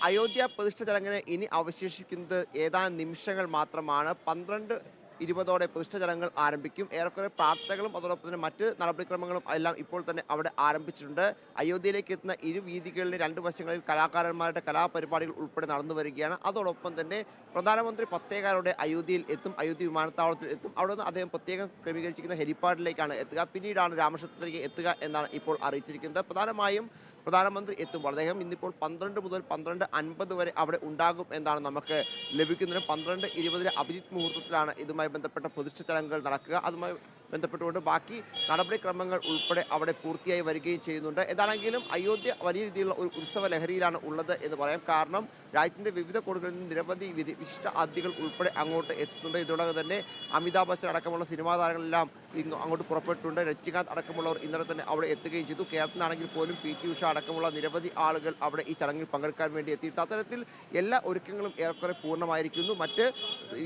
അയോധ്യ പ്രതിഷ്ഠ ചടങ്ങിന് ഇനി അവശേഷിക്കുന്നത് ഏതാനും നിമിഷങ്ങൾ മാത്രമാണ്. 12:20 പ്രതിഷ്ഠ ചടങ്ങുകൾ ആരംഭിക്കും. ഏറെക്കുറെ പ്രാർത്ഥനകളും അതോടൊപ്പം തന്നെ മറ്റ് നടപടിക്രമങ്ങളും എല്ലാം ഇപ്പോൾ തന്നെ അവിടെ ആരംഭിച്ചിട്ടുണ്ട്. അയോധ്യയിലേക്ക് എത്തുന്ന ഇരുവീഥികളിലെ രണ്ട് വശങ്ങളിൽ കലാകാരന്മാരുടെ കലാപരിപാടികൾ ഉൾപ്പെടെ നടന്നു വരികയാണ്. അതോടൊപ്പം തന്നെ പ്രധാനമന്ത്രി പത്തേകാലോടെ അയോധ്യയിൽ എത്തും. അയോധ്യ വിമാനത്താവളത്തിൽ എത്തും. അവിടെ നിന്ന് അദ്ദേഹം പ്രത്യേകം ക്രമീകരിച്ചിരിക്കുന്ന ഹെലിപ്പാഡിലേക്കാണ് എത്തുക. പിന്നീടാണ് രാമക്ഷേത്രത്തിലേക്ക് എത്തുക എന്നാണ് ഇപ്പോൾ അറിയിച്ചിരിക്കുന്നത്. പ്രധാനമായും പ്രധാനമന്ത്രി എത്തുമ്പോൾ അദ്ദേഹം ഇന്നിപ്പോൾ 12 മുതൽ 12:50 വരെ അവിടെ ഉണ്ടാകും എന്നാണ് നമുക്ക് ലഭിക്കുന്നത്. 12:20 അഭിജിത്ത് മുഹൂർത്തത്തിലാണ് ഇതുമായി ബന്ധപ്പെട്ട പ്രതിഷ്ഠ ചടങ്ങുകൾ നടക്കുക. അതുമായി ബന്ധപ്പെട്ടുകൊണ്ട് ബാക്കി നടപടിക്രമങ്ങൾ ഉൾപ്പെടെ അവിടെ പൂർത്തിയായി വരികയും ചെയ്യുന്നുണ്ട്. ഏതാണെങ്കിലും അയോധ്യ വലിയ രീതിയിലുള്ള ഒരു ഉത്സവ ലഹരിയിലാണ് ഉള്ളത് എന്ന് പറയാം. കാരണം രാജ്യത്തിന്റെ വിവിധ കോണുകളിൽ നിന്ന് നിരവധി വിശിഷ്ട അതിഥികൾ ഉൾപ്പെടെ അങ്ങോട്ട് എത്തുന്നുണ്ട്. ഇതിനോടകം തന്നെ അമിതാഭ് ബച്ചൻ അടക്കമുള്ള സിനിമാ താരങ്ങളെല്ലാം ഇന്ന് അങ്ങോട്ട് പുറപ്പെട്ടിട്ടുണ്ട്. രജനികാന്ത് അടക്കമുള്ളവർ ഇന്നലെ തന്നെ അവിടെ എത്തുകയും ചെയ്തു. കേരളത്തിലാണെങ്കിൽ പോലും PT ഉഷ അടക്കമുള്ള നിരവധി ആളുകൾ അവിടെ ഈ ചടങ്ങിൽ പങ്കെടുക്കാൻ വേണ്ടി എത്തിയിട്ട് അത്തരത്തിൽ എല്ലാ ഒരുക്കങ്ങളും ഏറെക്കുറെ പൂർണ്ണമായിരിക്കുന്നു.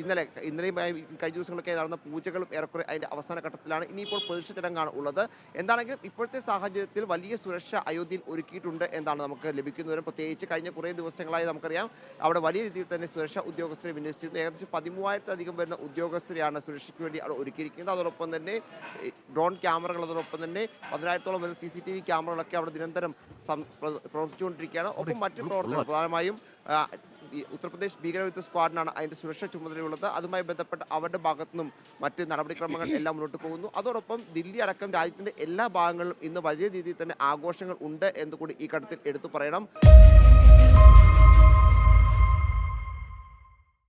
ഇന്നലെയും കഴിഞ്ഞ ദിവസങ്ങളൊക്കെ നടന്ന പൂജകളും ഏറെക്കുറെ അതിന്റെ അവസാന ഘട്ടത്തിലാണ്. ഇനിയിപ്പോൾ പ്രതിഷ്ഠ ചടങ്ങാണ് ഉള്ളത്. എന്താണെങ്കിലും ഇപ്പോഴത്തെ സാഹചര്യത്തിൽ വലിയ സുരക്ഷ അയോധ്യയിൽ ഒരുക്കിയിട്ടുണ്ട് എന്നാണ് നമുക്ക് ലഭിക്കുന്നവരും. പ്രത്യേകിച്ച് കഴിഞ്ഞ കുറേ ദിവസങ്ങളായി നമുക്കറിയാം അവിടെ വലിയ രീതിയിൽ തന്നെ സുരക്ഷാ ഉദ്യോഗസ്ഥരെ വിന്യസിച്ചിരുന്നു. ഏകദേശം 13,000-ലധികം വരുന്ന ഉദ്യോഗസ്ഥരെയാണ് സുരക്ഷയ്ക്ക് വേണ്ടി അവിടെ ഒരുക്കിയിരിക്കുന്നത്. അതോടൊപ്പം തന്നെ ഡ്രോൺ ക്യാമറകൾ, അതോടൊപ്പം തന്നെ 10,000-ഓളം വരുന്ന CCTV ക്യാമറകളൊക്കെ അവിടെ നിരന്തരം പ്രവർത്തിച്ചുകൊണ്ടിരിക്കുകയാണ്. ഒപ്പം മറ്റു പ്രവർത്തനങ്ങൾ പ്രധാനമായും ഉത്തർപ്രദേശ് ഭീകരവിരുദ്ധ സ്ക്വാഡിനാണ് അതിന്റെ സുരക്ഷാ ചുമതലയുള്ളത്. അതുമായി ബന്ധപ്പെട്ട് അവരുടെ ഭാഗത്തു നിന്നും മറ്റ് നടപടിക്രമങ്ങൾ എല്ലാം മുന്നോട്ട് പോകുന്നു. അതോടൊപ്പം ദില്ലി അടക്കം രാജ്യത്തിന്റെ എല്ലാ ഭാഗങ്ങളിലും ഇന്ന് വലിയ രീതിയിൽ തന്നെ ആഘോഷങ്ങൾ ഉണ്ട് എന്നുകൂടി ഈ ഘട്ടത്തിൽ എടുത്തു പറയണം.